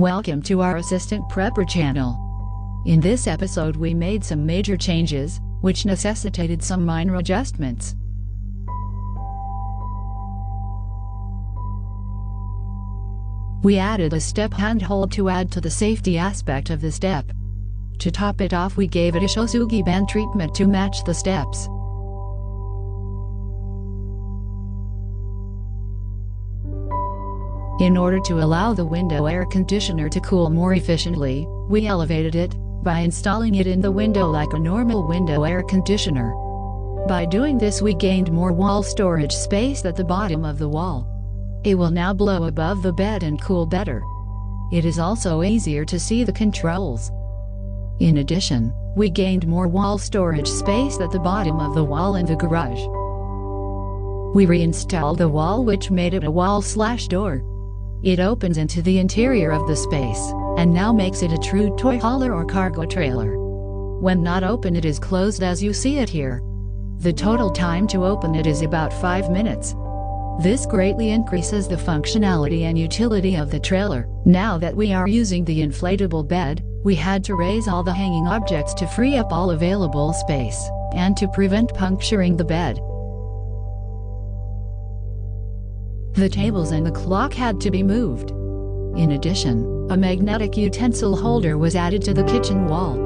Welcome to our Assistant Prepper channel. In this episode we made some major changes, which necessitated some minor adjustments. We added a step handhold to add to the safety aspect of the step. To top it off, we gave it a Shosugi band treatment to match the steps. In order to allow the window air conditioner to cool more efficiently, we elevated it by installing it in the window like a normal window air conditioner. By doing this, we gained more wall storage space at the bottom of the wall. It will now blow above the bed and cool better. It is also easier to see the controls. In addition, we gained more wall storage space at the bottom of the wall in the garage. We reinstalled the wall, which made it a wall/door. It opens into the interior of the space, and now makes it a true toy hauler or cargo trailer. When not open, it is closed as you see it here. The total time to open it is about 5 minutes. This greatly increases the functionality and utility of the trailer. Now that we are using the inflatable bed, we had to raise all the hanging objects to free up all available space, and to prevent puncturing the bed. The tables and the clock had to be moved. In addition, a magnetic utensil holder was added to the kitchen wall.